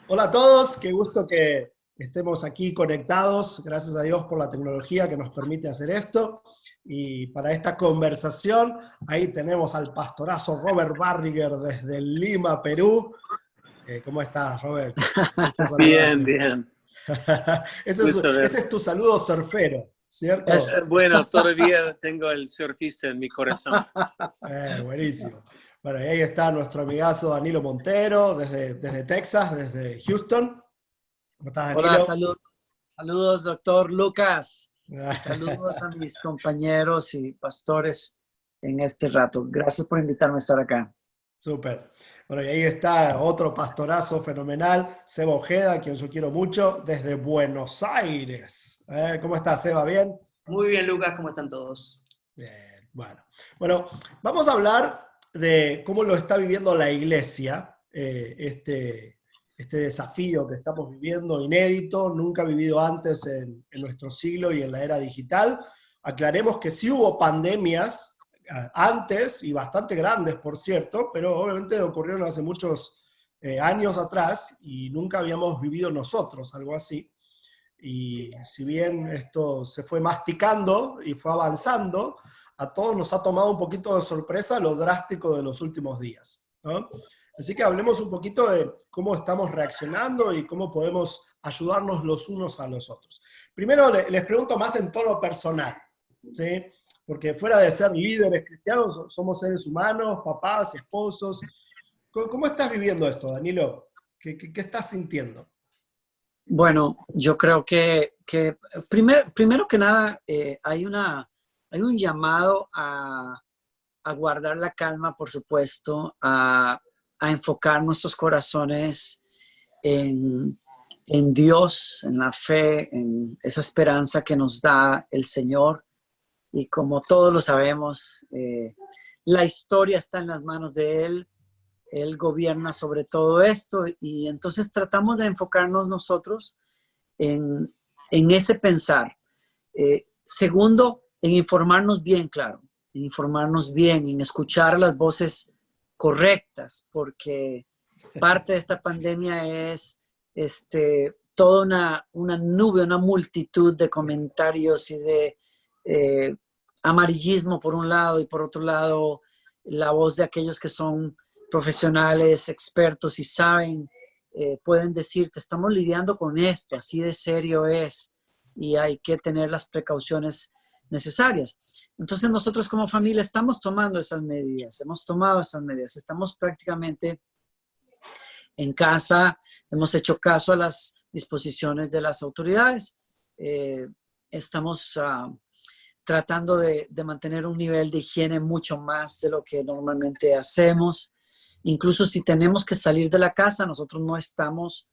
Hola a todos, qué gusto que estemos aquí conectados. Gracias a Dios por la tecnología que nos permite hacer esto. Y para esta conversación, ahí tenemos al pastorazo Robert Barriger desde Lima, Perú. ¿Cómo estás, Robert? Gusto Bien, saludarte. bien. Ese es, Gusto ese ver. es tu saludo surfero, ¿cierto? Bueno, todavía tengo el surfista en mi corazón. Buenísimo. Bueno, y ahí está nuestro amigazo Danilo Montero desde Texas, desde Houston. ¿Cómo estás, Hola, Danilo? saludos. Saludos, doctor Lucas. Y saludos a mis compañeros y pastores en este rato. Gracias por invitarme a estar acá. Súper. Bueno, y ahí está otro pastorazo fenomenal, Seba Ojeda, a quien yo quiero mucho, desde Buenos Aires. ¿Cómo estás, Seba? ¿Bien? Muy bien, Lucas, ¿cómo están todos? Bien, bueno. Bueno, vamos a hablar de cómo lo está viviendo la iglesia, este desafío que estamos viviendo, inédito, nunca vivido antes en nuestro siglo y en la era digital. Aclaremos que sí hubo pandemias antes, y bastante grandes, por cierto, pero obviamente ocurrieron hace muchos años atrás y nunca habíamos vivido nosotros algo así. Y si bien esto se fue masticando y fue avanzando, a todos nos ha tomado un poquito de sorpresa lo drástico de los últimos días, ¿no? Así que hablemos un poquito de cómo estamos reaccionando y cómo podemos ayudarnos los unos a los otros. Primero les pregunto más en tono personal, ¿sí? Porque fuera de ser líderes cristianos, somos seres humanos, papás, esposos. ¿Cómo estás viviendo esto, Danilo? ¿Qué estás sintiendo? Bueno, yo creo que primero que nada hay un llamado a guardar la calma, por supuesto, a enfocar nuestros corazones en, en Dios, en la fe, en esa esperanza que nos da el Señor. Y como todos lo sabemos, la historia está en las manos de Él. Él gobierna sobre todo esto y entonces tratamos de enfocarnos nosotros en, en ese pensar. Segundo, en informarnos bien, claro, en informarnos bien, en escuchar las voces correctas, porque parte de esta pandemia es toda una nube, una multitud de comentarios y de amarillismo por un lado y por otro lado la voz de aquellos que son profesionales, expertos y saben, pueden decirte, estamos lidiando con esto, así de serio es y hay que tener las precauciones necesarias. Entonces nosotros como familia estamos tomando esas medidas, hemos tomado esas medidas, estamos prácticamente en casa, hemos hecho caso a las disposiciones de las autoridades, estamos tratando de mantener un nivel de higiene mucho más de lo que normalmente hacemos. Incluso si tenemos que salir de la casa, nosotros no estamos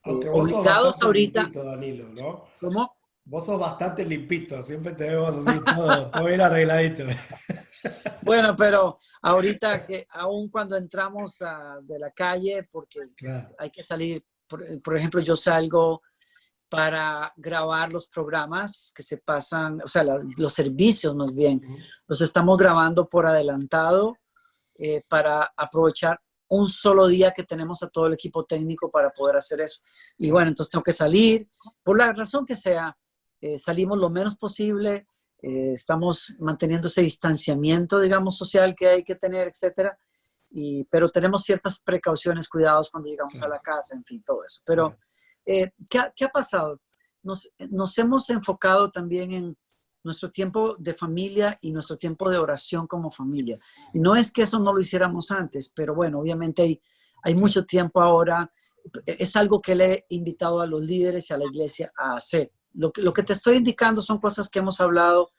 Aunque vos sos obligados bastante ahorita. limpito, Danilo, ¿no? ¿Cómo? Vos sos bastante limpito, siempre te vemos así, todo bien arregladito. Bueno, pero ahorita que aún cuando entramos de la calle, porque Claro. hay que salir, por ejemplo, yo salgo para grabar los programas que se pasan, o sea, los servicios más bien, los estamos grabando por adelantado para aprovechar un solo día que tenemos a todo el equipo técnico para poder hacer eso. Y bueno, entonces tengo que salir, por la razón que sea, salimos lo menos posible, estamos manteniendo ese distanciamiento, digamos, social que hay que tener, etcétera. Pero tenemos ciertas precauciones, cuidados cuando llegamos a la casa, en fin, todo eso. Pero, ¿qué ha pasado? Nos hemos enfocado también en nuestro tiempo de familia y nuestro tiempo de oración como familia. Y no es que eso no lo hiciéramos antes, pero bueno, obviamente hay mucho tiempo ahora. Es algo que le he invitado a los líderes y a la iglesia a hacer. Lo que te estoy indicando son cosas que hemos hablado,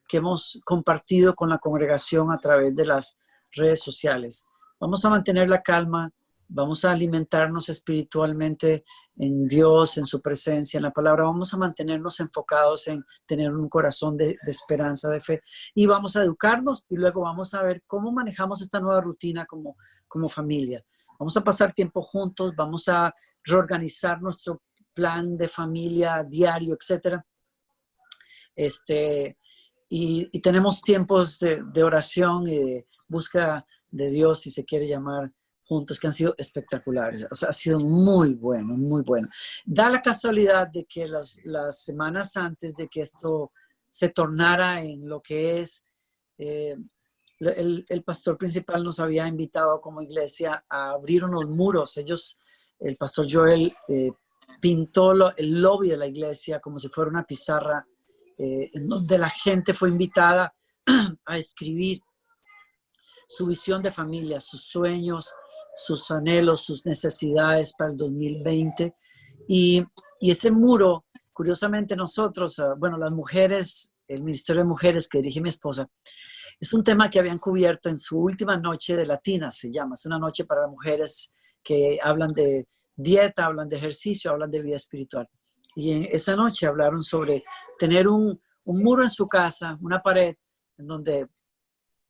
que hemos compartido con la congregación a través de las redes sociales. Vamos a mantener la calma, vamos a alimentarnos espiritualmente en Dios, en su presencia, en la palabra. Vamos a mantenernos enfocados en tener un corazón de esperanza, de fe. Y vamos a educarnos y luego vamos a ver cómo manejamos esta nueva rutina como familia. Vamos a pasar tiempo juntos, vamos a reorganizar nuestro plan de familia diario, etcétera. Y tenemos tiempos de oración y de búsqueda de Dios, si se quiere llamar juntos que han sido espectaculares. O sea, ha sido muy bueno, muy bueno. Da la casualidad de que las semanas antes de que esto se tornara en lo que es, el pastor principal nos había invitado como iglesia a abrir unos muros. El pastor Joel pintó el lobby de la iglesia como si fuera una pizarra, en donde la gente fue invitada a escribir su visión de familia, sus sueños, sus anhelos, sus necesidades para el 2020. Y ese muro, curiosamente nosotros, bueno, las mujeres, el Ministerio de Mujeres que dirige mi esposa, es un tema que habían cubierto en su última noche de Latinas, se llama. Es una noche para mujeres que hablan de dieta, hablan de ejercicio, hablan de vida espiritual. Y en esa noche hablaron sobre tener un muro en su casa, una pared, en donde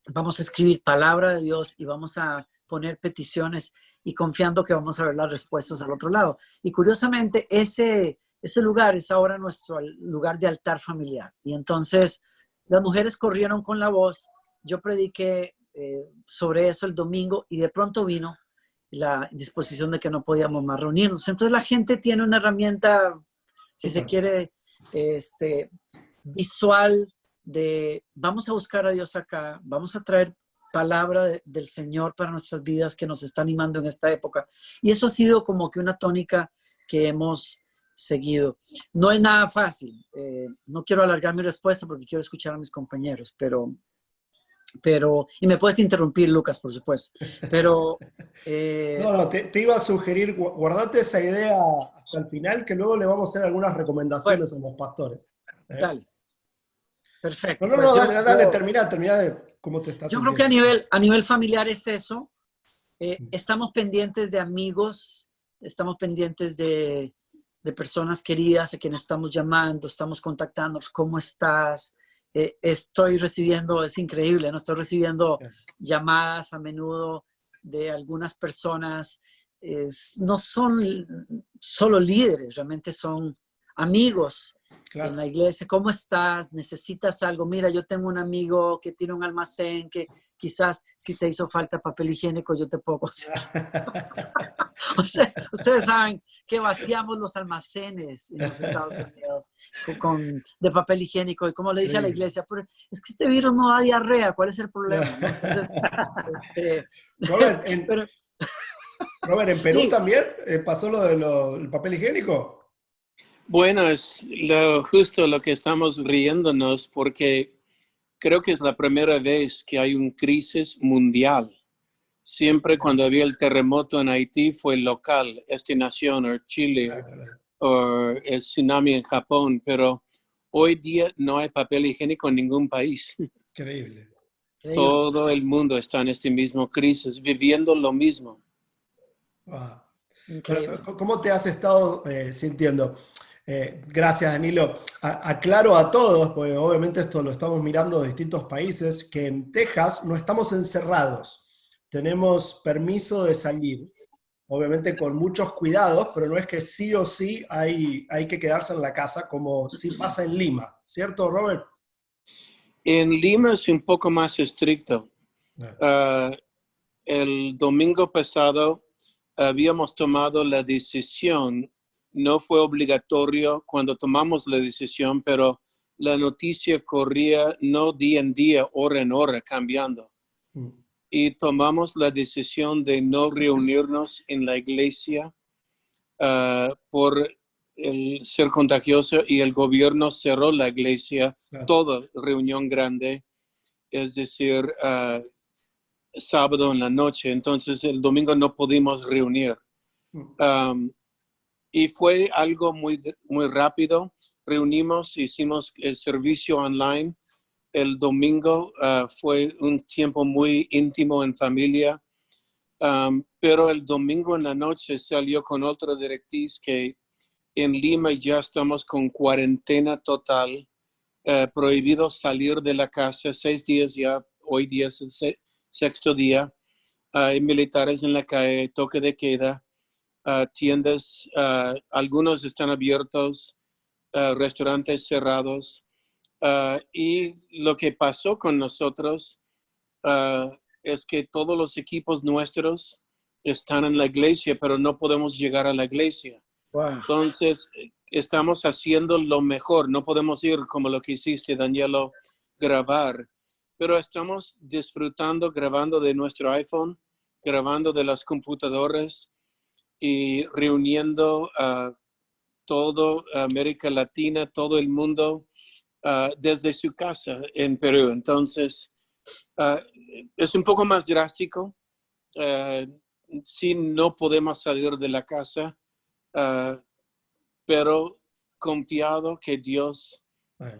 vamos a escribir palabra de Dios y vamos a poner peticiones y confiando que vamos a ver las respuestas al otro lado. Y curiosamente, ese lugar es ahora nuestro lugar de altar familiar. Y entonces las mujeres corrieron con la voz. Yo prediqué sobre eso el domingo y de pronto vino la disposición de que no podíamos más reunirnos. Entonces la gente tiene una herramienta, si se quiere, visual de vamos a buscar a Dios acá, vamos a traer palabra del Señor para nuestras vidas que nos está animando en esta época. Y eso ha sido como que una tónica que hemos seguido. No es nada fácil. No quiero alargar mi respuesta porque quiero escuchar a mis compañeros, pero y me puedes interrumpir, Lucas, por supuesto. Pero No, te iba a sugerir, guardate esa idea hasta el final, que luego le vamos a hacer algunas recomendaciones a los pastores. Dale. Perfecto. No, Pues dale, termina de cómo te estás sintiendo. Creo que a nivel familiar es eso. Estamos pendientes de amigos, estamos pendientes de personas queridas a quienes estamos llamando, estamos contactándonos, ¿cómo estás? Estoy recibiendo, es increíble, ¿no? Estoy recibiendo llamadas a menudo de algunas personas, no son solo líderes, realmente son amigos. Claro. En la iglesia, ¿cómo estás? ¿Necesitas algo? Mira, yo tengo un amigo que tiene un almacén que quizás si te hizo falta papel higiénico, yo te puedo conseguir. O sea, ustedes saben que vaciamos los almacenes en los Estados Unidos de papel higiénico. Y como le dije a la iglesia, pero es que este virus no da diarrea, ¿cuál es el problema? ¿No? Entonces, Robert, ¿en Perú también pasó lo del papel higiénico? Bueno, es justo lo que estamos riéndonos porque creo que es la primera vez que hay una crisis mundial. Siempre cuando había el terremoto en Haití fue local, nación o Chile o el tsunami en Japón, pero hoy día no hay papel higiénico en ningún país. Increíble. Todo el mundo está en esta misma crisis, viviendo lo mismo. Wow. ¿Cómo te has estado sintiendo? Gracias, Danilo. Aclaro a todos, porque obviamente esto lo estamos mirando de distintos países, que en Texas no estamos encerrados. Tenemos permiso de salir, obviamente con muchos cuidados, pero no es que sí o sí hay que quedarse en la casa, como sí pasa en Lima. ¿Cierto, Robert? En Lima es un poco más estricto. El domingo pasado habíamos tomado la decisión. No fue obligatorio cuando tomamos la decisión, pero la noticia corría no día en día, hora en hora, cambiando. Y tomamos la decisión de no reunirnos en la iglesia por el ser contagioso y el gobierno cerró la iglesia, toda reunión grande, es decir, sábado en la noche. Entonces el domingo no pudimos reunir. Y fue algo muy rápido. Reunimos, hicimos el servicio online. El domingo fue un tiempo muy íntimo en familia. Pero el domingo en la noche salió con otra directriz que en Lima ya estamos con cuarentena total. Prohibido salir de la casa 6 días ya. Hoy día es el 6º día. Hay militares en la calle, toque de queda. Tiendas, algunos están abiertos, restaurantes cerrados. Y lo que pasó con nosotros es que todos los equipos nuestros están en la iglesia, pero no podemos llegar a la iglesia. Wow. Entonces, estamos haciendo lo mejor. No podemos ir como lo que hiciste, Danielo, grabar, pero estamos disfrutando, grabando de nuestro iPhone, grabando de las computadoras y reuniendo a toda América Latina, todo el mundo, desde su casa en Perú. Entonces, es un poco más drástico. Sí, no podemos salir de la casa, pero confiado que Dios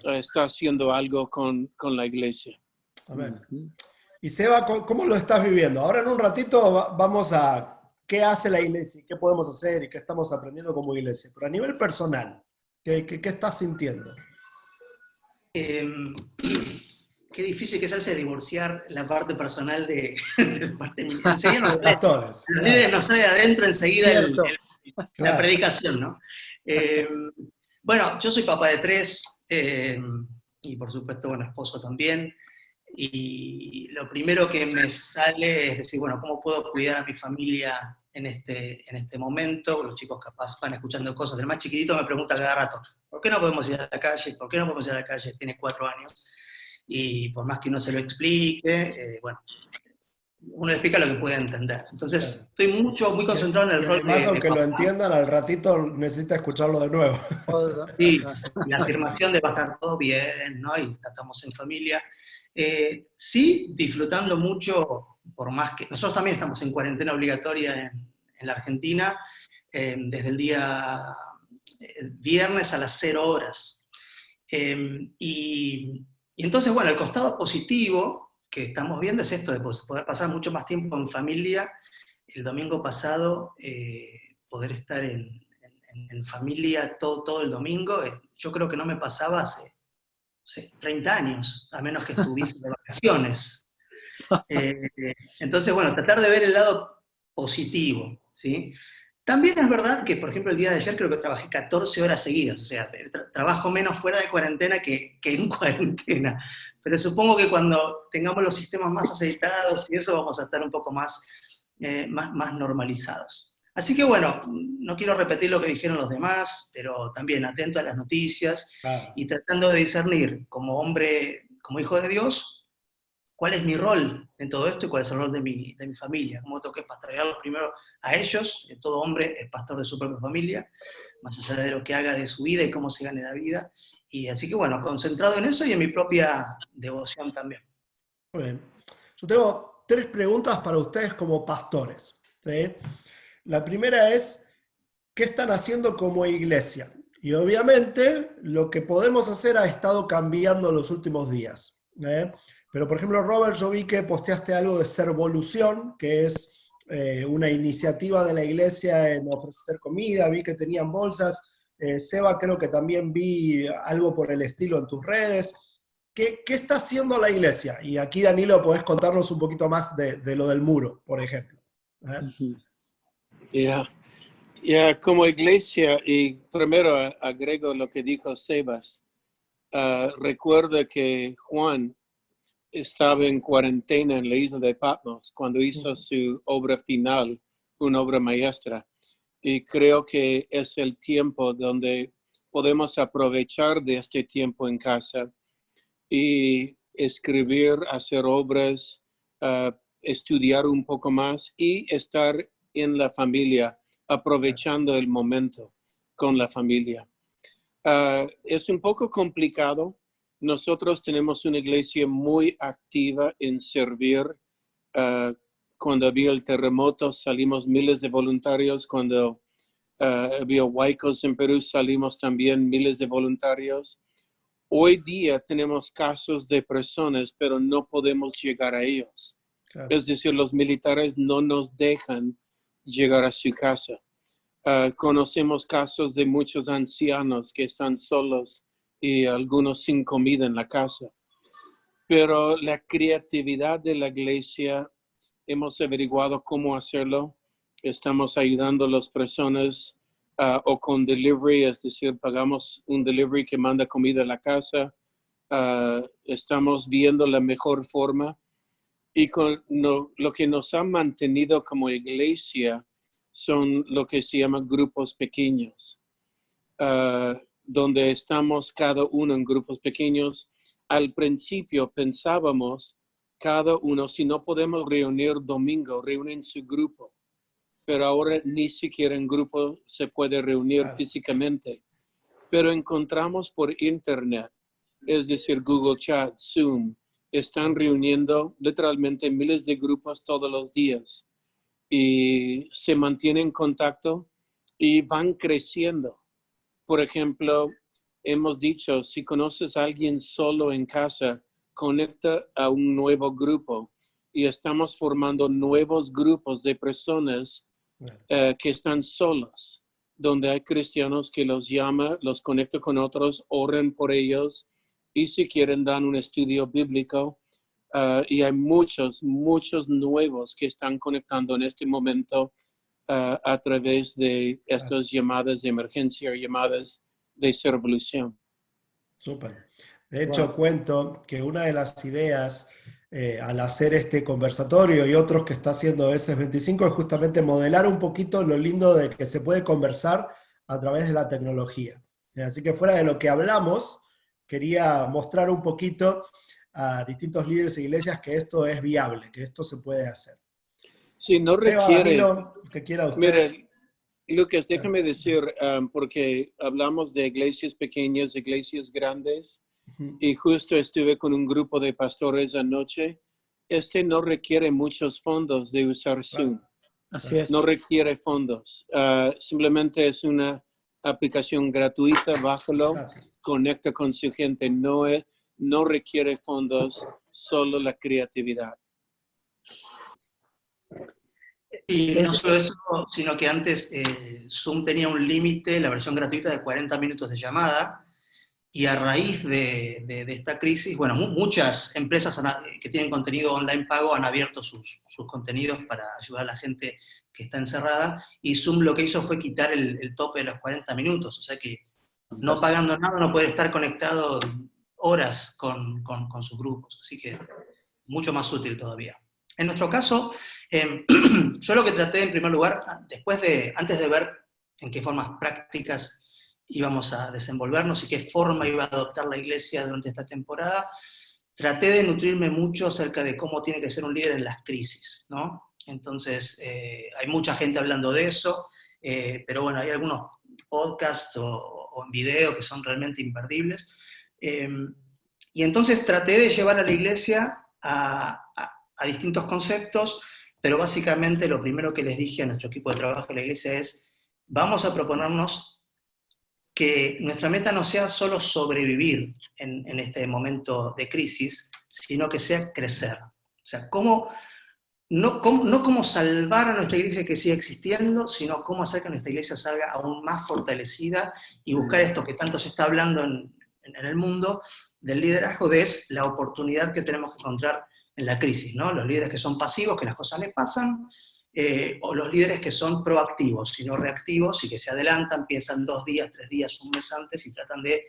está haciendo algo con la iglesia. Amén. Y Seba, ¿cómo lo estás viviendo? Ahora en un ratito vamos a qué hace la iglesia y qué podemos hacer y qué estamos aprendiendo como iglesia. Pero a nivel personal, ¿qué estás sintiendo? Qué difícil que es hacerse divorciar la parte personal de la parte enseguida nos sale, Pastores, los claro. líderes nos sale adentro enseguida Cierto. la Claro. predicación, ¿no? Bueno, yo soy papá de 3 y por supuesto, bueno, esposo también. Y lo primero que me sale es decir, bueno, ¿cómo puedo cuidar a mi familia en este momento? Los chicos capaz van escuchando cosas. El más chiquitito me pregunta cada rato, ¿por qué no podemos ir a la calle? ¿Por qué no podemos ir a la calle? Tiene 4 años. Y por más que uno se lo explique, bueno, uno le explica lo que puede entender. Entonces, estoy muy concentrado en el Y rol además, de aunque lo papá. entiendan, al ratito necesita escucharlo de nuevo. Sí, la afirmación de va a estar todo bien, ¿no? Y estamos en familia. Sí, disfrutando mucho, por más que nosotros también estamos en cuarentena obligatoria en la Argentina, desde el día viernes a las 0 horas. Y entonces, bueno, el costado positivo que estamos viendo es esto de poder pasar mucho más tiempo en familia. El domingo pasado, poder estar en familia todo el domingo, yo creo que no me pasaba hace 30 años, a menos que estuviese de vacaciones. Entonces, bueno, tratar de ver el lado positivo, ¿sí? También es verdad que, por ejemplo, el día de ayer creo que trabajé 14 horas seguidas, o sea, trabajo menos fuera de cuarentena que en cuarentena. Pero supongo que cuando tengamos los sistemas más aceitados y eso, vamos a estar un poco más normalizados. Así que bueno, no quiero repetir lo que dijeron los demás, pero también atento a las noticias y tratando de discernir como hombre, como hijo de Dios, cuál es mi rol en todo esto y cuál es el rol de mi familia. Cómo tengo que pastorearlos primero a ellos, todo hombre es pastor de su propia familia, más allá de lo que haga de su vida y cómo se gane la vida. Y así que bueno, concentrado en eso y en mi propia devoción también. Muy bien. Yo tengo 3 preguntas para ustedes como pastores, ¿sí? La primera es, ¿qué están haciendo como iglesia? Y obviamente lo que podemos hacer ha estado cambiando los últimos días. Pero por ejemplo, Robert, yo vi que posteaste algo de Servolución, que es una iniciativa de la iglesia en ofrecer comida, vi que tenían bolsas. Seba, creo que también vi algo por el estilo en tus redes. ¿Qué está haciendo la iglesia? Y aquí, Danilo, podés contarnos un poquito más de lo del muro, por ejemplo. Como iglesia, y primero agrego lo que dijo Sebas, recuerda que Juan estaba en cuarentena en la isla de Patmos cuando hizo su obra final, una obra maestra. Y creo que es el tiempo donde podemos aprovechar de este tiempo en casa y escribir, hacer obras, estudiar un poco más y estar en la familia, aprovechando el momento con la familia. Es un poco complicado. Nosotros tenemos una iglesia muy activa en servir. Cuando había el terremoto salimos miles de voluntarios. Cuando había huaicos en Perú salimos también miles de voluntarios. Hoy día tenemos casos de personas, pero no podemos llegar a ellos. Claro. Es decir, los militares no nos dejan llegar a su casa. Conocemos casos de muchos ancianos que están solos y algunos sin comida en la casa. Pero la creatividad de la iglesia, hemos averiguado cómo hacerlo. Estamos ayudando a las personas o con delivery, es decir, pagamos un delivery que manda comida a la casa. Estamos viendo la mejor forma. Y lo que nos ha mantenido como iglesia son lo que se llaman grupos pequeños, donde estamos cada uno en grupos pequeños. Al principio pensábamos cada uno, si no podemos reunir domingo, reúnen su grupo. Pero ahora ni siquiera en grupo se puede reunir físicamente. Pero encontramos por internet, es decir, Google Chat, Zoom, están reuniendo literalmente miles de grupos todos los días y se mantienen en contacto y van creciendo. Por ejemplo, hemos dicho, si conoces a alguien solo en casa, conecta a un nuevo grupo y estamos formando nuevos grupos de personas que están solos, donde hay cristianos que los llama, los conecta con otros, oran por ellos y si quieren dan un estudio bíblico. Y hay muchos nuevos que están conectando en este momento a través de estas llamadas de emergencia, llamadas de revolución. Súper. De hecho, cuento que una de las ideas al hacer este conversatorio y otros que está haciendo SS25 es justamente modelar un poquito lo lindo de que se puede conversar a través de la tecnología. Así que fuera de lo que hablamos, quería mostrar un poquito a distintos líderes e iglesias que esto es viable, que esto se puede hacer. Sí, no requiere... Danilo, que quiera usted. Mire, Lucas, déjame decir, porque hablamos de iglesias pequeñas, iglesias grandes, y justo estuve con un grupo de pastores anoche. No requiere muchos fondos de usar Zoom. Así es. No requiere fondos. Simplemente es una aplicación gratuita, bájalo, conecta con su gente. No requiere fondos, solo la creatividad. Y no solo eso, sino que antes Zoom tenía un límite, la versión gratuita de 40 minutos de llamada, y a raíz de esta crisis, bueno, muchas empresas que tienen contenido online pago han abierto sus contenidos para ayudar a la gente que está encerrada, y Zoom lo que hizo fue quitar el tope de los 40 minutos, o sea que no pagando nada no puede estar conectado horas con sus grupos, así que mucho más útil todavía. En nuestro caso, yo lo que traté en primer lugar, antes de ver en qué formas prácticas íbamos a desenvolvernos y qué forma iba a adoptar la iglesia durante esta temporada, traté de nutrirme mucho acerca de cómo tiene que ser un líder en las crisis, ¿no? Entonces, hay mucha gente hablando de eso, pero bueno, hay algunos podcasts o en video que son realmente imperdibles. Y entonces traté de llevar a la iglesia a distintos conceptos, pero básicamente lo primero que les dije a nuestro equipo de trabajo de la iglesia es, vamos a proponernos que nuestra meta no sea solo sobrevivir en este momento de crisis, sino que sea crecer. O sea, no cómo salvar a nuestra iglesia que siga existiendo, sino cómo hacer que nuestra iglesia salga aún más fortalecida y buscar esto que tanto se está hablando en el mundo del liderazgo, es la oportunidad que tenemos que encontrar en la crisis, ¿no? Los líderes que son pasivos, que las cosas les pasan, o los líderes que son proactivos y no reactivos y que se adelantan, piensan 2 días, 3 días, un mes antes y tratan de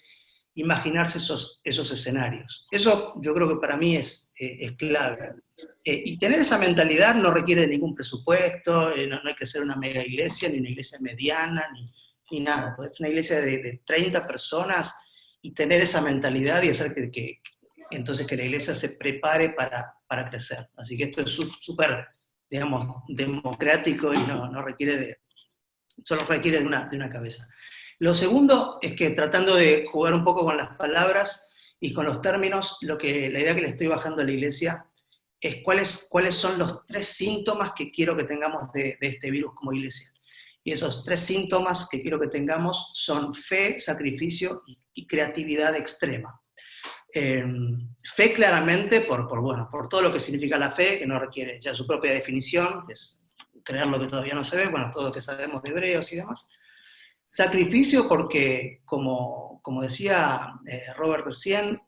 imaginarse esos escenarios. Eso yo creo que para mí es clave. Y tener esa mentalidad no requiere ningún presupuesto, no hay que ser una mega iglesia, ni una iglesia mediana, ni nada. Puede ser una iglesia de 30 personas y tener esa mentalidad y hacer entonces que la iglesia se prepare para crecer. Así que esto es súper, digamos, democrático y no requiere solo requiere de una cabeza. Lo segundo es que tratando de jugar un poco con las palabras y con los términos, la idea que le estoy bajando a la iglesia es cuáles son los 3 síntomas que quiero que tengamos de este virus como iglesia. Y esos 3 síntomas que quiero que tengamos son fe, sacrificio y creatividad extrema. Fe claramente por todo lo que significa la fe, que no requiere ya su propia definición, que es creer lo que todavía no se ve, bueno, todo lo que sabemos de hebreos y demás. Sacrificio porque, como decía Robert recién,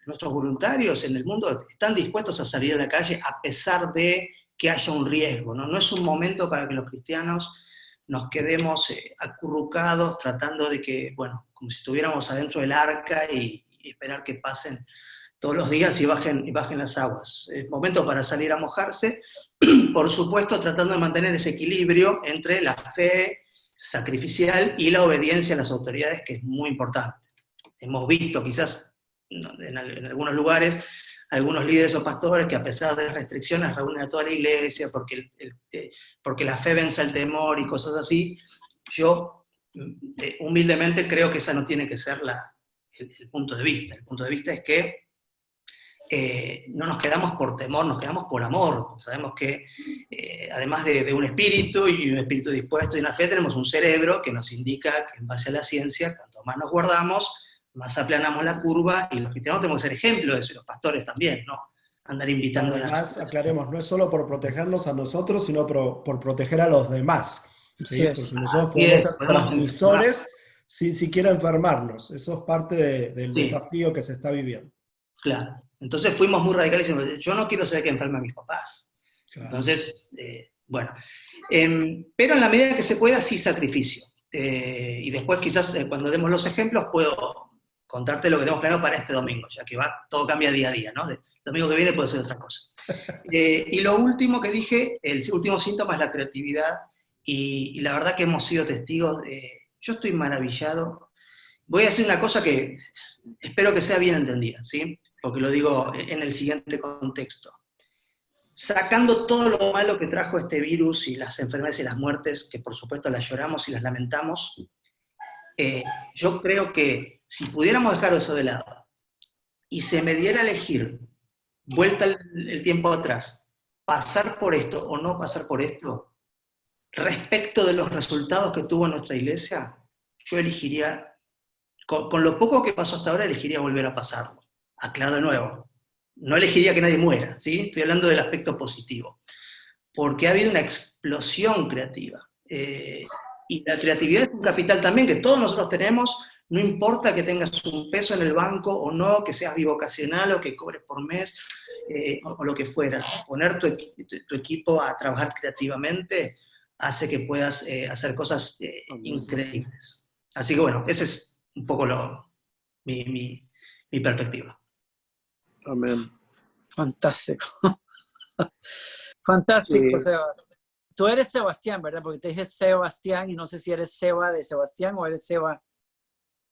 nuestros voluntarios en el mundo están dispuestos a salir a la calle a pesar de que haya un riesgo, ¿no? No es un momento para que los cristianos nos quedemos acurrucados tratando de que, bueno, como si estuviéramos adentro del arca y esperar que pasen todos los días y bajen las aguas. Es momento para salir a mojarse, por supuesto tratando de mantener ese equilibrio entre la fe sacrificial y la obediencia a las autoridades, que es muy importante. Hemos visto quizás en algunos lugares algunos líderes o pastores que a pesar de las restricciones reúnen a toda la iglesia porque la fe vence el temor y cosas así. Yo humildemente creo que esa no tiene que ser el punto de vista. El punto de vista es que no nos quedamos por temor, nos quedamos por amor. Sabemos que además de un espíritu y un espíritu dispuesto y una fe, tenemos un cerebro que nos indica que en base a la ciencia, cuanto más nos guardamos, más aplanamos la curva, y los cristianos tenemos que ser ejemplo de eso, y los pastores también, ¿no? Andar invitando Además, aclaremos, no es solo por protegernos a nosotros, sino por proteger a los demás. ¿sí? Porque nosotros podemos ser transmisores sin siquiera enfermarnos. Eso es parte del desafío que se está viviendo. Claro. Entonces fuimos muy radicales y dijimos, yo no quiero ser el que enferme a mis papás. Claro. Entonces, bueno. Pero en la medida que se pueda, sí sacrificio. Y después quizás cuando demos los ejemplos puedo contarte lo que tenemos planeado para este domingo, ya que todo cambia día a día, ¿no? El domingo que viene puede ser otra cosa. Y lo último que dije, el último síntoma es la creatividad, y la verdad que hemos sido testigos yo estoy maravillado. Voy a decir una cosa que espero que sea bien entendida, ¿sí? Porque lo digo en el siguiente contexto. Sacando todo lo malo que trajo este virus y las enfermedades y las muertes, que por supuesto las lloramos y las lamentamos, yo creo que si pudiéramos dejar eso de lado y se me diera a elegir, vuelta el tiempo atrás, pasar por esto o no pasar por esto, respecto de los resultados que tuvo nuestra iglesia, yo elegiría, con lo poco que pasó hasta ahora, elegiría volver a pasarlo. Aclaro de nuevo, no elegiría que nadie muera, ¿sí? Estoy hablando del aspecto positivo, porque ha habido una explosión creativa. Y la creatividad es un capital también que todos nosotros tenemos, no importa que tengas un peso en el banco o no, que seas bivocacional o que cobres por mes, o lo que fuera. Poner tu equipo a trabajar creativamente hace que puedas hacer cosas increíbles. Así que bueno, ese es un poco mi perspectiva. Amén. Fantástico. Fantástico, Sí. Sebas. Tú eres Sebastián, ¿verdad? Porque te dije Sebastián y no sé si eres Seba de Sebastián o eres Seba.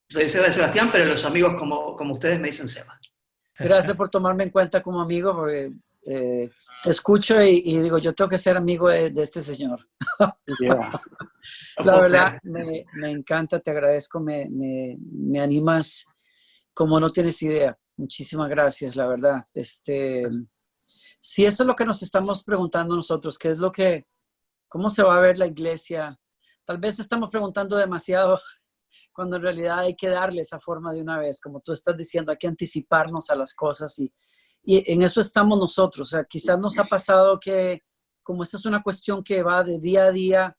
Soy Seba de Sebastián, pero los amigos como ustedes me dicen Seba. Gracias por tomarme en cuenta como amigo, porque te escucho y digo, yo tengo que ser amigo de este señor. Yeah. La verdad, me encanta, te agradezco, me animas como no tienes idea. Muchísimas gracias, la verdad. Si eso es lo que nos estamos preguntando nosotros, ¿qué es cómo se va a ver la iglesia? Tal vez estamos preguntando demasiado cuando en realidad hay que darle esa forma de una vez. Como tú estás diciendo, hay que anticiparnos a las cosas y en eso estamos nosotros. O sea, quizás nos ha pasado que como esta es una cuestión que va de día a día,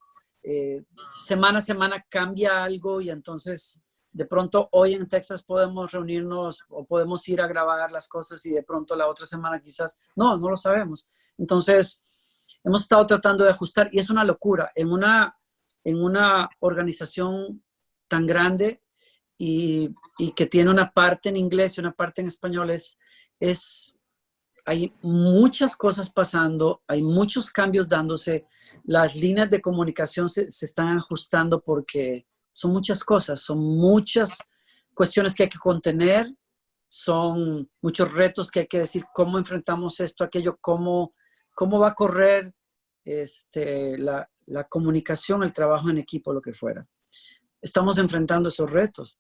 semana a semana cambia algo y entonces de pronto hoy en Texas podemos reunirnos o podemos ir a grabar las cosas y de pronto la otra semana quizás, no lo sabemos. Entonces hemos estado tratando de ajustar y es una locura. En una organización tan grande y que tiene una parte en inglés y una parte en español, hay muchas cosas pasando, hay muchos cambios dándose, las líneas de comunicación se están ajustando porque son muchas cosas, son muchas cuestiones que hay que contener, son muchos retos que hay que decir cómo enfrentamos esto, aquello, cómo va a correr la comunicación, el trabajo en equipo, lo que fuera. Estamos enfrentando esos retos.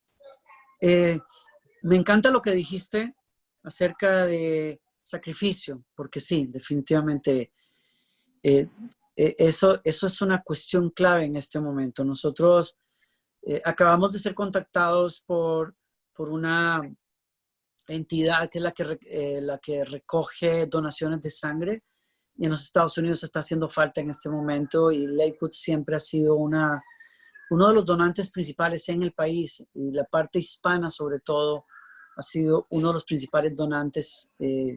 Me encanta lo que dijiste acerca de sacrificio, porque sí, definitivamente eso es una cuestión clave en este momento. Nosotros acabamos de ser contactados por una entidad que es la que recoge donaciones de sangre y en los Estados Unidos está haciendo falta en este momento y Lakewood siempre ha sido uno de los donantes principales en el país y la parte hispana sobre todo ha sido uno de los principales donantes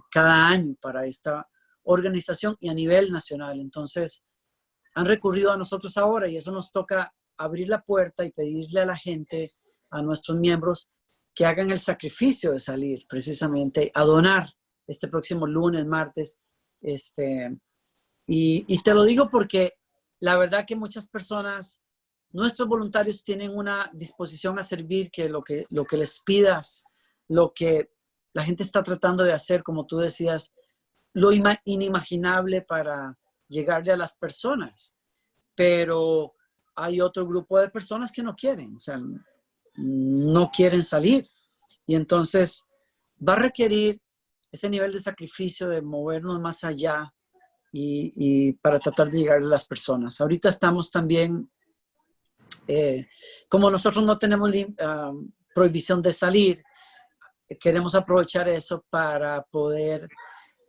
cada año para esta organización y a nivel nacional. Entonces, han recurrido a nosotros ahora y eso nos toca abrir la puerta y pedirle a la gente, a nuestros miembros, que hagan el sacrificio de salir precisamente a donar este próximo lunes, martes. Y te lo digo porque la verdad que muchas personas, nuestros voluntarios tienen una disposición a servir que lo que les pidas, lo que la gente está tratando de hacer, como tú decías, lo inimaginable para llegarle a las personas. Pero hay otro grupo de personas que no quieren, o sea, no quieren salir. Y entonces va a requerir ese nivel de sacrificio de movernos más allá y para tratar de llegar a las personas. Ahorita estamos también, como nosotros no tenemos prohibición de salir, queremos aprovechar eso para poder,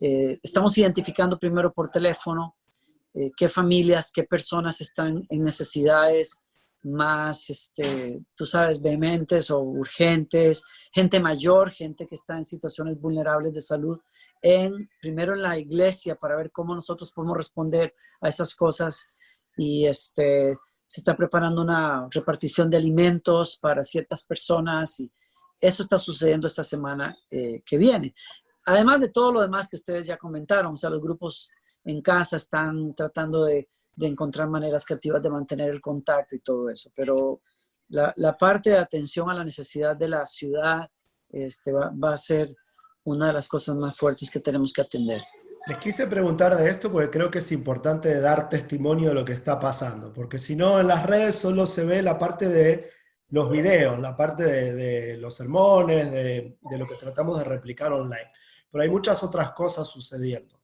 estamos identificando primero por teléfono qué familias, qué personas están en necesidades más, tú sabes, vehementes o urgentes, gente mayor, gente que está en situaciones vulnerables de salud, primero en la iglesia para ver cómo nosotros podemos responder a esas cosas. Y se está preparando una repartición de alimentos para ciertas personas y eso está sucediendo esta semana que viene. Además de todo lo demás que ustedes ya comentaron, o sea, los grupos en casa están tratando de encontrar maneras creativas de mantener el contacto y todo eso. Pero la parte de atención a la necesidad de la ciudad va a ser una de las cosas más fuertes que tenemos que atender. Les quise preguntar de esto porque creo que es importante dar testimonio de lo que está pasando, porque si no en las redes solo se ve la parte de los videos, la parte de los sermones, de lo que tratamos de replicar online. Pero hay muchas otras cosas sucediendo.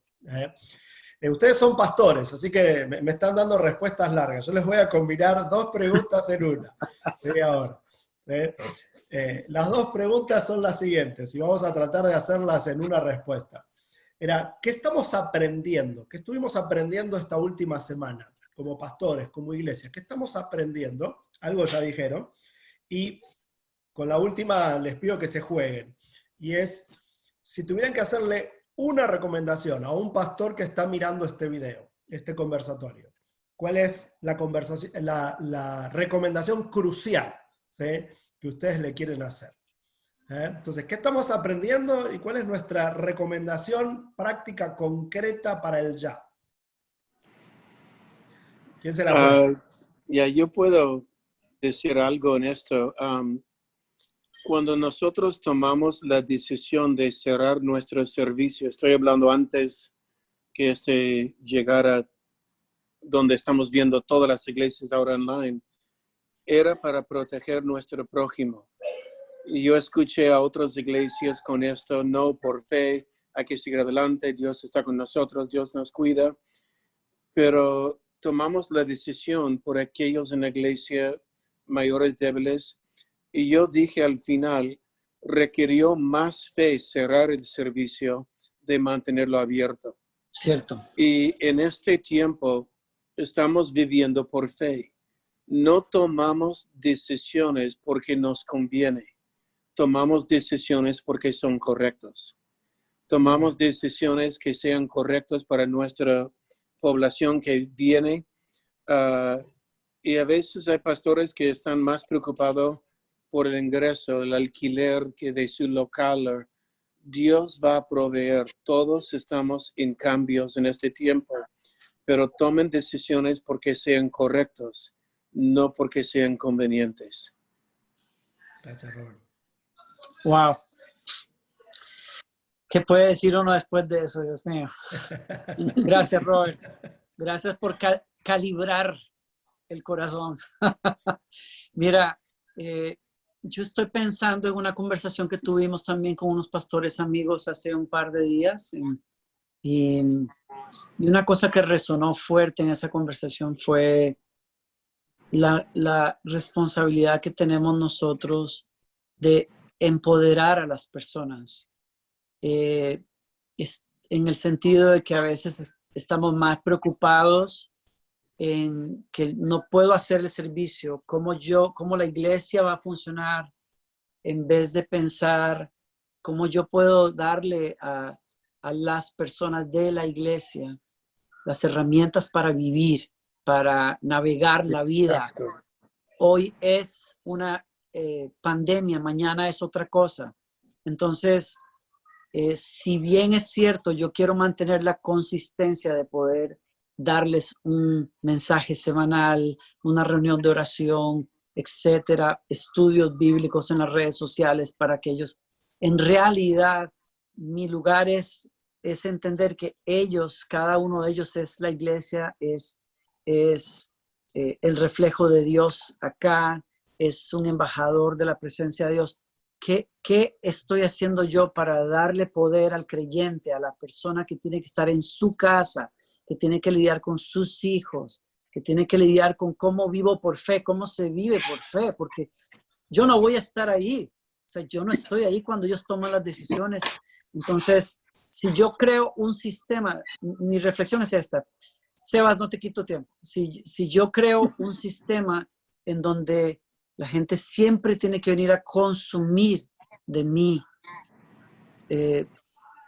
Ustedes son pastores, así que me están dando respuestas largas. Yo les voy a combinar 2 preguntas en una. Ahora. Las 2 preguntas son las siguientes y vamos a tratar de hacerlas en una respuesta. Era, ¿qué estamos aprendiendo? ¿Qué estuvimos aprendiendo esta última semana? Como pastores, como iglesia. ¿Qué estamos aprendiendo? Algo ya dijeron. Y con la última les pido que se jueguen. Y es, si tuvieran que hacerle una recomendación a un pastor que está mirando este video, este conversatorio, ¿cuál es la recomendación crucial, ¿sí?, que ustedes le quieren hacer? Entonces, ¿qué estamos aprendiendo y cuál es nuestra recomendación práctica concreta para el ya? ¿Quién se la pone? Yo puedo decir algo en esto. Cuando nosotros tomamos la decisión de cerrar nuestro servicio, estoy hablando antes que llegara donde estamos viendo todas las iglesias ahora online, era para proteger nuestro prójimo. Y yo escuché a otras iglesias con esto, no, por fe, hay que seguir adelante, Dios está con nosotros, Dios nos cuida. Pero tomamos la decisión por aquellos en la iglesia mayores débiles. Y yo dije al final, requirió más fe cerrar el servicio de mantenerlo abierto. Cierto. Y en este tiempo estamos viviendo por fe. No tomamos decisiones porque nos conviene. Tomamos decisiones porque son correctas. Tomamos decisiones que sean correctas para nuestra población que viene. Y a veces hay pastores que están más preocupados por el ingreso, el alquiler que de su local. Dios va a proveer. Todos estamos en cambios en este tiempo, pero tomen decisiones porque sean correctos, no porque sean convenientes. Gracias, Robert. Wow. ¿Qué puede decir uno después de eso, Dios mío? Gracias, Robert. Gracias por calibrar el corazón. Mira, yo estoy pensando en una conversación que tuvimos también con unos pastores amigos hace un par de días. Y una cosa que resonó fuerte en esa conversación fue la responsabilidad que tenemos nosotros de empoderar a las personas. En el sentido de que a veces estamos más preocupados en que no puedo hacer el servicio, cómo la iglesia va a funcionar, en vez de pensar cómo yo puedo darle a las personas de la iglesia las herramientas para vivir, para navegar la vida. Exacto. Hoy es una pandemia, mañana es otra cosa. Entonces, si bien es cierto, yo quiero mantener la consistencia de poder darles un mensaje semanal, una reunión de oración, etcétera, estudios bíblicos en las redes sociales para que ellos, en realidad, mi lugar es entender que ellos, cada uno de ellos es la iglesia, es el reflejo de Dios acá, es un embajador de la presencia de Dios. ¿Qué estoy haciendo yo para darle poder al creyente, a la persona que tiene que estar en su casa, que tiene que lidiar con sus hijos, que tiene que lidiar con cómo vivo por fe, cómo se vive por fe? Porque yo no voy a estar ahí. O sea, yo no estoy ahí cuando ellos toman las decisiones. Entonces, si yo creo un sistema, mi reflexión es esta. Sebas, no te quito tiempo. Si yo creo un sistema en donde la gente siempre tiene que venir a consumir de mí,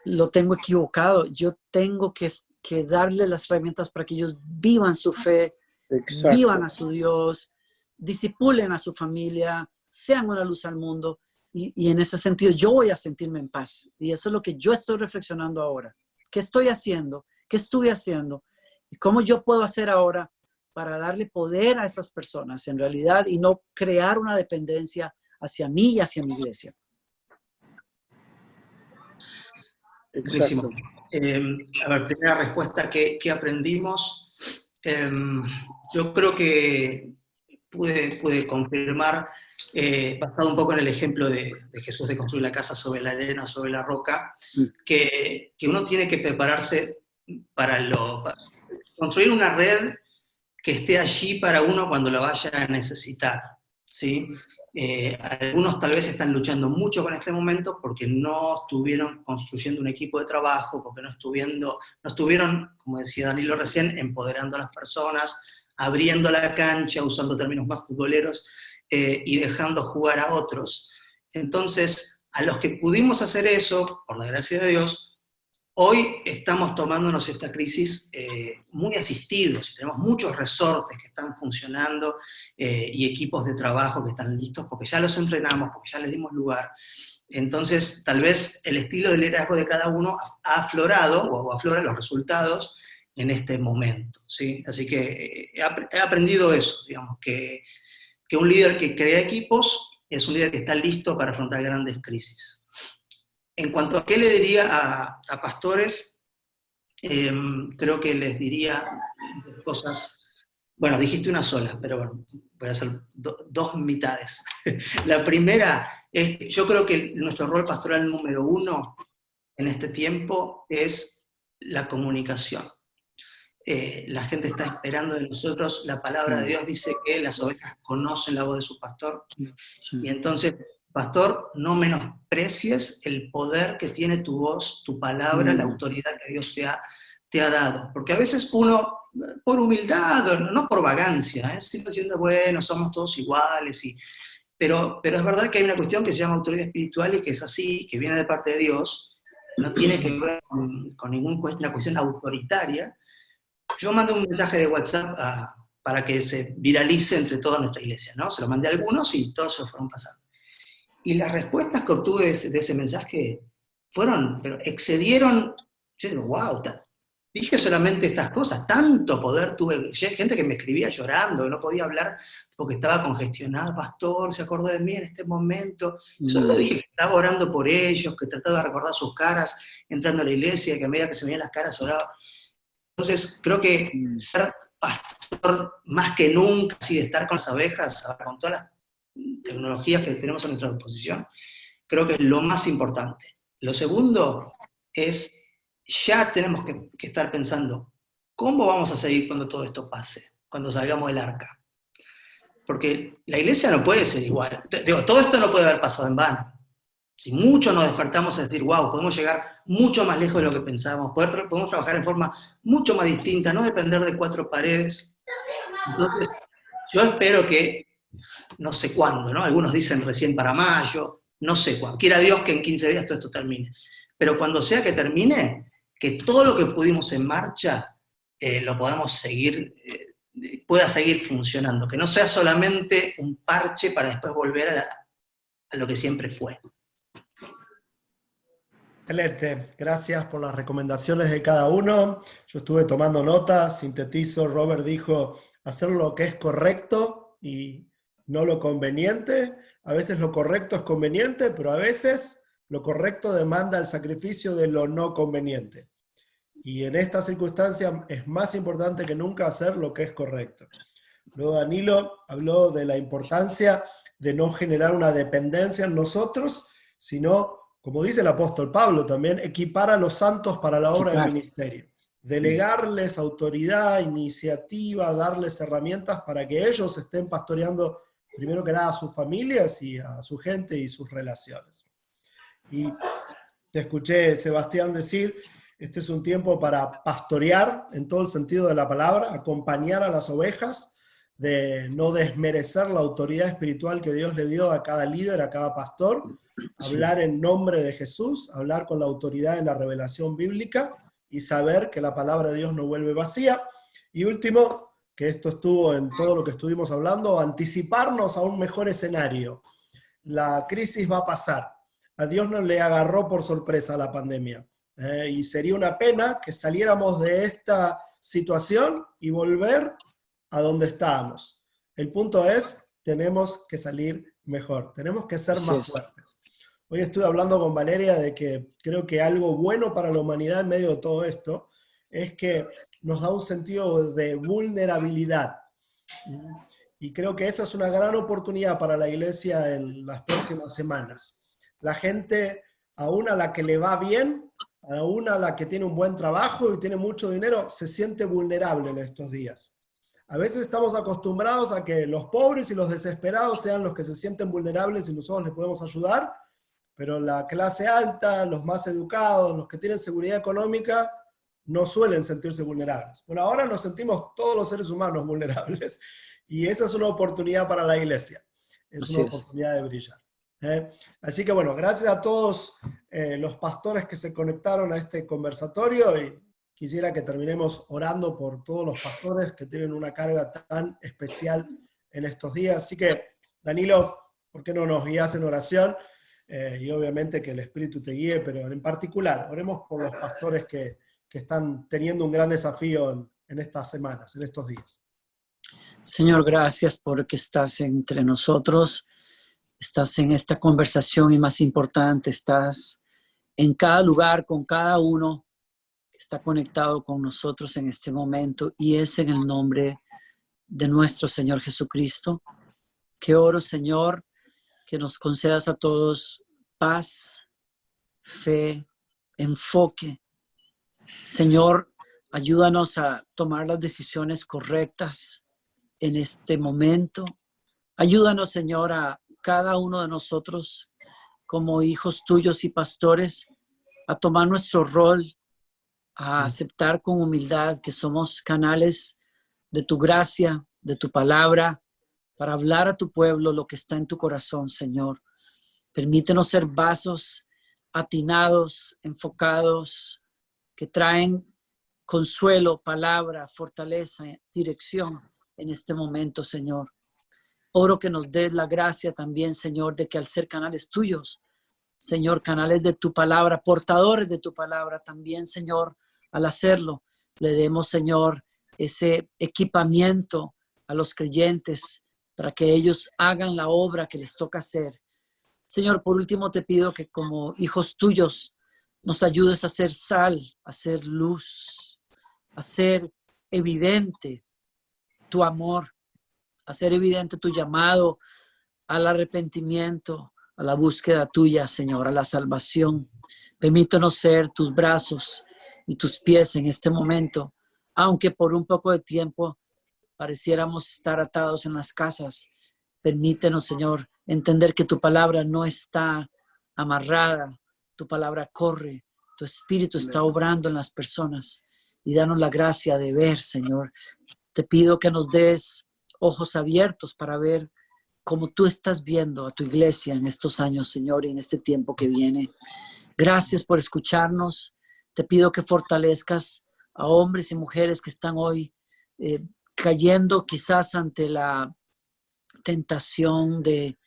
lo tengo equivocado. Yo tengo que darle las herramientas para que ellos vivan su fe, Exacto. vivan a su Dios, disipulen a su familia, sean una luz al mundo. Y en ese sentido yo voy a sentirme en paz. Y eso es lo que yo estoy reflexionando ahora. ¿Qué estoy haciendo? ¿Qué estuve haciendo? ¿Y cómo yo puedo hacer ahora para darle poder a esas personas en realidad y no crear una dependencia hacia mí y hacia mi iglesia? Buenísimo. A ver, primera respuesta, ¿qué aprendimos? Yo creo que pude confirmar, basado un poco en el ejemplo de Jesús de construir la casa sobre la arena, sobre la roca, que uno tiene que prepararse para construir una red que esté allí para uno cuando la vaya a necesitar, ¿sí? Algunos tal vez están luchando mucho con este momento porque no estuvieron construyendo un equipo de trabajo, porque no estuvieron, como decía Danilo recién, empoderando a las personas, abriendo la cancha, usando términos más futboleros, y dejando jugar a otros. Entonces, a los que pudimos hacer eso, por la gracia de Dios, hoy estamos tomándonos esta crisis muy asistidos. Tenemos muchos resortes que están funcionando y equipos de trabajo que están listos porque ya los entrenamos, porque ya les dimos lugar. Entonces, tal vez el estilo de liderazgo de cada uno ha aflorado o aflora los resultados en este momento, ¿sí? Así que he aprendido eso, digamos, que un líder que crea equipos es un líder que está listo para afrontar grandes crisis. En cuanto a qué le diría a pastores, creo que les diría cosas, bueno, dijiste una sola, pero bueno, voy a hacer dos mitades. La primera es que yo creo que nuestro rol pastoral número 1 en este tiempo es la comunicación. La gente está esperando de nosotros, la palabra de Dios dice que las ovejas conocen la voz de su pastor, Sí. y entonces, pastor, no menosprecies el poder que tiene tu voz, tu palabra, la autoridad que Dios te ha dado. Porque a veces uno, por humildad, no por vagancia, siempre diciendo, bueno, somos todos iguales, pero es verdad que hay una cuestión que se llama autoridad espiritual y que es así, que viene de parte de Dios, no tiene que ver con ninguna cuestión autoritaria. Yo mandé un mensaje de WhatsApp para que se viralice entre toda nuestra iglesia, ¿no? Se lo mandé a algunos y todos se lo fueron pasando. Y las respuestas que obtuve de ese mensaje pero excedieron. Yo digo, wow, dije solamente estas cosas, tanto poder tuve. Gente que me escribía llorando, que no podía hablar porque estaba congestionado. Pastor, se acordó de mí en este momento. Solo dije que estaba orando por ellos, que trataba de recordar sus caras entrando a la iglesia, que a medida que se veían las caras oraba. Entonces, creo que ser pastor más que nunca, así de estar con las abejas, con todas las tecnologías que tenemos a nuestra disposición, creo que es lo más importante. Lo segundo es, ya tenemos que estar pensando, ¿cómo vamos a seguir cuando todo esto pase? Cuando salgamos del arca. Porque la iglesia no puede ser igual. Digo, todo esto no puede haber pasado en vano. Si mucho nos despertamos a decir, wow, podemos llegar mucho más lejos de lo que pensábamos, podemos trabajar en forma mucho más distinta, no depender de 4 paredes. Entonces, yo espero que, no sé cuándo, ¿no? Algunos dicen recién para mayo, no sé cuándo. Quiera Dios que en 15 días todo esto termine. Pero cuando sea que termine, que todo lo que pudimos en marcha lo podamos seguir pueda seguir funcionando, que no sea solamente un parche para después volver a lo que siempre fue. Excelente, gracias por las recomendaciones de cada uno. Yo estuve tomando notas, sintetizo. Robert dijo hacer lo que es correcto y no lo conveniente. A veces lo correcto es conveniente, pero a veces lo correcto demanda el sacrificio de lo no conveniente. Y en esta circunstancia es más importante que nunca hacer lo que es correcto. Luego Danilo habló de la importancia de no generar una dependencia en nosotros, sino, como dice el apóstol Pablo también, equipar a los santos para la obra del ministerio. Delegarles autoridad, iniciativa, darles herramientas para que ellos estén pastoreando primero que nada a sus familias y a su gente y sus relaciones. Y te escuché, Sebastián, decir, este es un tiempo para pastorear en todo el sentido de la palabra, acompañar a las ovejas, de no desmerecer la autoridad espiritual que Dios le dio a cada líder, a cada pastor, hablar en nombre de Jesús, hablar con la autoridad de la revelación bíblica y saber que la palabra de Dios no vuelve vacía. Y último, que esto estuvo en todo lo que estuvimos hablando, anticiparnos a un mejor escenario. La crisis va a pasar. A Dios no le agarró por sorpresa la pandemia. Y sería una pena que saliéramos de esta situación y volver a donde estábamos. El punto es, tenemos que salir mejor, tenemos que ser más fuertes. Hoy estuve hablando con Valeria de que creo que algo bueno para la humanidad en medio de todo esto es que nos da un sentido de vulnerabilidad. Y creo que esa es una gran oportunidad para la iglesia en las próximas semanas. La gente, aún a la que le va bien, aún a la que tiene un buen trabajo y tiene mucho dinero, se siente vulnerable en estos días. A veces estamos acostumbrados a que los pobres y los desesperados sean los que se sienten vulnerables y nosotros les podemos ayudar, pero la clase alta, los más educados, los que tienen seguridad económica, no suelen sentirse vulnerables. Bueno, ahora nos sentimos todos los seres humanos vulnerables y esa es una oportunidad para la iglesia. Es una oportunidad de brillar. Así que bueno, gracias a todos los pastores que se conectaron a este conversatorio y quisiera que terminemos orando por todos los pastores que tienen una carga tan especial en estos días. Así que, Danilo, ¿por qué no nos guías en oración? Y obviamente que el Espíritu te guíe, pero en particular, oremos por los pastores que están teniendo un gran desafío en estas semanas, en estos días. Señor, gracias porque estás entre nosotros, estás en esta conversación y más importante, estás en cada lugar con cada uno que está conectado con nosotros en este momento, y es en el nombre de nuestro Señor Jesucristo que oro, Señor, que nos concedas a todos paz, fe, enfoque. Señor, ayúdanos a tomar las decisiones correctas en este momento. Ayúdanos, Señor, a cada uno de nosotros como hijos tuyos y pastores a tomar nuestro rol, a aceptar con humildad que somos canales de tu gracia, de tu palabra, para hablar a tu pueblo lo que está en tu corazón, Señor. Permítenos ser vasos atinados, enfocados, que traen consuelo, palabra, fortaleza, dirección en este momento, Señor. Oro que nos des la gracia también, Señor, de que al ser canales tuyos, Señor, canales de tu palabra, portadores de tu palabra también, Señor, al hacerlo, le demos, Señor, ese equipamiento a los creyentes para que ellos hagan la obra que les toca hacer. Señor, por último te pido que como hijos tuyos nos ayudes a hacer sal, a hacer luz, a hacer evidente tu amor, a hacer evidente tu llamado al arrepentimiento, a la búsqueda tuya, Señor, a la salvación. Permítanos ser tus brazos y tus pies en este momento, aunque por un poco de tiempo pareciéramos estar atados en las casas. Permítenos, Señor, entender que tu palabra no está amarrada, tu palabra corre, tu espíritu está obrando en las personas, y danos la gracia de ver, Señor. Te pido que nos des ojos abiertos para ver cómo tú estás viendo a tu iglesia en estos años, Señor, y en este tiempo que viene. Gracias por escucharnos. Te pido que fortalezcas a hombres y mujeres que están hoy cayendo quizás ante la tentación de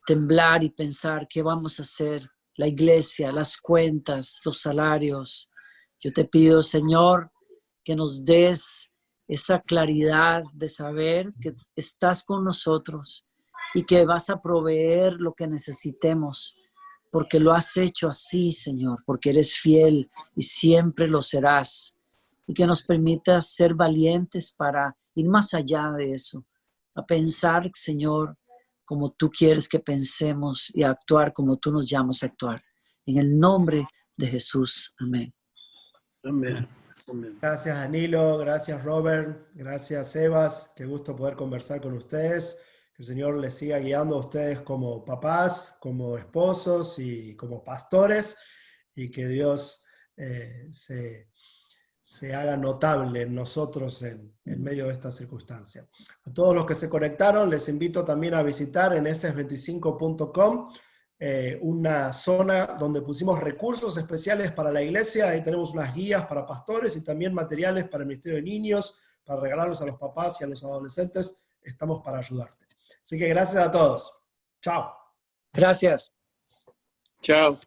temblar y pensar qué vamos a hacer, la iglesia, las cuentas, los salarios. Yo te pido, Señor, que nos des esa claridad de saber que estás con nosotros y que vas a proveer lo que necesitemos, porque lo has hecho así, Señor, porque eres fiel y siempre lo serás. Y que nos permitas ser valientes para ir más allá de eso, a pensar, Señor, como tú quieres que pensemos y a actuar como tú nos llamas a actuar. En el nombre de Jesús. Amén. Amén. Amén. Gracias, Danilo. Gracias, Robert. Gracias, Sebas. Qué gusto poder conversar con ustedes. Que el Señor les siga guiando a ustedes como papás, como esposos y como pastores. Y que Dios se haga notable en nosotros en medio de esta circunstancia. A todos los que se conectaron, les invito también a visitar en eses25.com una zona donde pusimos recursos especiales para la iglesia. Ahí tenemos unas guías para pastores y también materiales para el Ministerio de Niños, para regalarlos a los papás y a los adolescentes. Estamos para ayudarte. Así que gracias a todos. Chao. Gracias. Chao.